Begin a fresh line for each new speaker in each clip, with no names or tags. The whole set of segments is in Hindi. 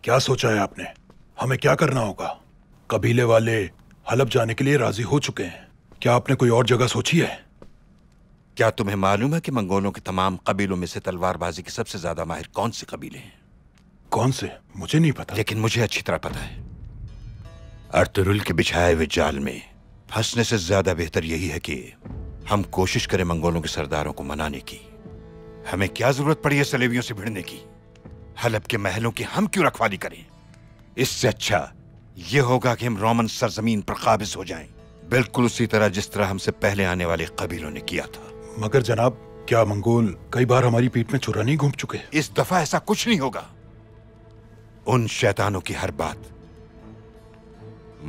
क्या सोचा है आपने? हमें क्या करना होगा? कबीले वाले हलब जाने के लिए राजी हो चुके हैं। क्या आपने कोई और जगह सोची है?
क्या तुम्हें मालूम है कि मंगोलों के तमाम कबीलों में से तलवारबाजी के सबसे ज्यादा माहिर कौन से कबीले हैं?
कौन से? मुझे नहीं पता।
लेकिन मुझे अच्छी तरह पता है। अर्तुरुल के बिछाए हुए जाल में फंसने से ज्यादा बेहतर यही है कि हम कोशिश करें मंगोलों के सरदारों को मनाने की। हमें क्या जरूरत पड़ी है सलेबियों से भिड़ने की? हलब के महलों की हम क्यों रखवाली करें? इससे अच्छा यह होगा कि हम रोमन सरजमीन पर काबिज हो जाएं, बिल्कुल उसी तरह जिस तरह हमसे पहले आने वाले कबीलों ने किया था।
मगर जनाब, क्या मंगोल कई बार हमारी पीठ में छुरा नहीं घूम चुके?
इस दफा ऐसा कुछ नहीं होगा। उन शैतानों की हर बात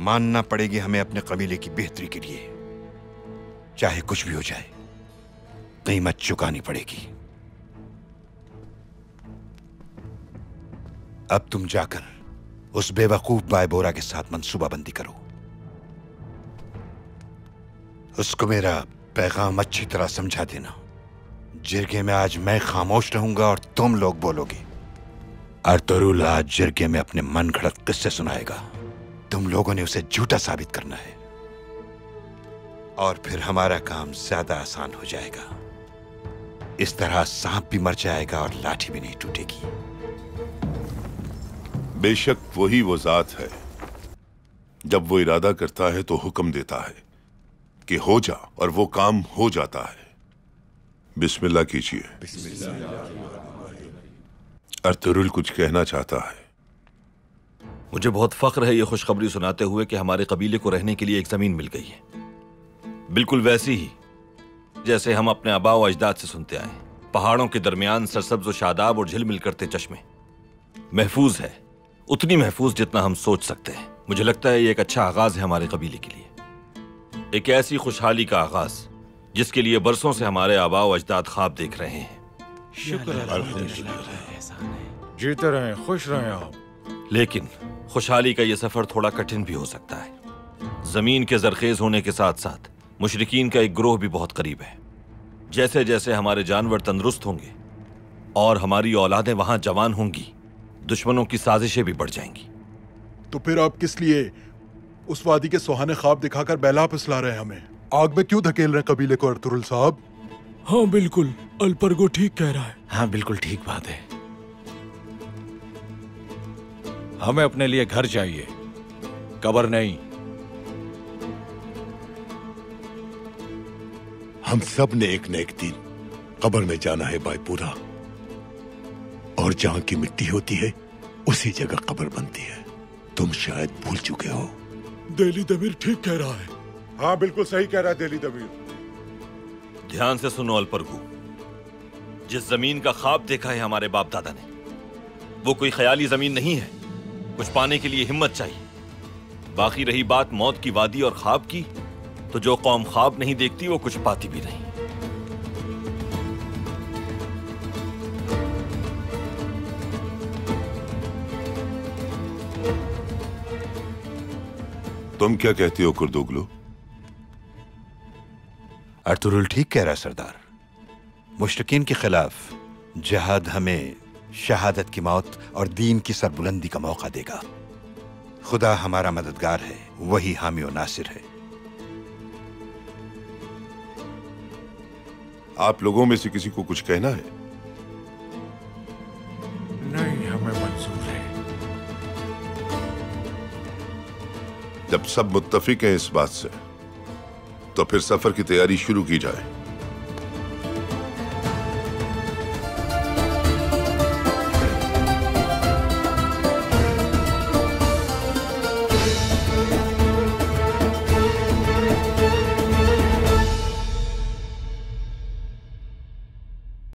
मानना पड़ेगी हमें अपने कबीले की बेहतरी के लिए। चाहे कुछ भी हो जाए, कीमत चुकानी पड़ेगी। अब तुम जाकर उस बेवकूफ बायबोरा के साथ मंसूबाबंदी करो। उसको मेरा पैगाम अच्छी तरह समझा देना। जिरगे में आज मैं खामोश रहूंगा और तुम लोग बोलोगे। अर्तुरुल आज जिरगे में अपने मन घड़त किस्से सुनाएगा। तुम लोगों ने उसे झूठा साबित करना है और फिर हमारा काम ज्यादा आसान हो जाएगा। इस तरह सांप भी मर जाएगा और लाठी भी नहीं टूटेगी।
बेशक वही वो जात है, जब वो इरादा करता है तो हुक्म देता है कि हो जा, और वो काम हो जाता है। बिस्मिल्लाह कीजिए। अर्तुरुल कुछ कहना चाहता है।
मुझे बहुत फख्र है ये खुशखबरी सुनाते हुए कि हमारे कबीले को रहने के लिए एक जमीन मिल गई है, बिल्कुल वैसी ही जैसे हम अपने आबा व अजदाद से सुनते आए। पहाड़ों के दरमियान सरसब्ज व शादाब और झिलमिल करते चश्मे। महफूज है, उतनी महफूज जितना हम सोच सकते हैं। मुझे लगता है ये एक अच्छा आगाज है हमारे कबीले के लिए, एक ऐसी खुशहाली का आगाज जिसके लिए बरसों से हमारे आबा व अजदाद ख्वाब देख रहे हैं।
जीते रहें, खुश रहें आप।
लेकिन खुशहाली का यह सफर थोड़ा कठिन भी हो सकता है। जमीन के जरखेज होने के साथ साथ मुशरिकीन का एक ग्रोह भी बहुत करीब है। जैसे जैसे हमारे जानवर तंदुरुस्त होंगे और हमारी औलादें वहां जवान होंगी, दुश्मनों की साजिशें भी बढ़ जाएंगी।
तो फिर आप किस लिए उस वादी के सुहाने ख्वाब दिखाकर बैला पिसला रहे हैं हमें? आग में क्यों धकेल रहे हैं कबीले को अर्तुरुल साहब?
हाँ बिल्कुल, अलपरगो ठीक कह रहा है।
हाँ बिल्कुल ठीक बात है। हमें अपने लिए घर चाहिए, कब्र नहीं।
हम सब ने एक न एक दिन कब्र में जाना है बायपूरा, और जहां की मिट्टी होती है उसी जगह कब्र बनती है। तुम शायद भूल चुके हो।
दिली दमीर ठीक कह रहा है।
हाँ बिल्कुल सही कह रहा है दिली दमीर।
ध्यान से सुनो अलपरगू, जिस जमीन का ख्वाब देखा है हमारे बाप दादा ने, वो कोई ख्याली जमीन नहीं है। कुछ पाने के लिए हिम्मत चाहिए। बाकी रही बात मौत की वादी और ख्वाब की, तो जो कौम ख्वाब नहीं देखती वो कुछ पाती भी नहीं।
तुम क्या कहती हो कुर्दुगलू?
अर्तुरुल ठीक कह रहा है सरदार। मुश्रिकीन के खिलाफ जिहाद हमें शहादत की मौत और दीन की सरबुलंदी का मौका देगा। खुदा हमारा मददगार है, वही हामी और नासिर है।
आप लोगों में से किसी को कुछ कहना है?
नहीं, हमें मंजूर है।
जब सब मुत्तफिक हैं इस बात से, तो फिर सफर की तैयारी शुरू की जाए।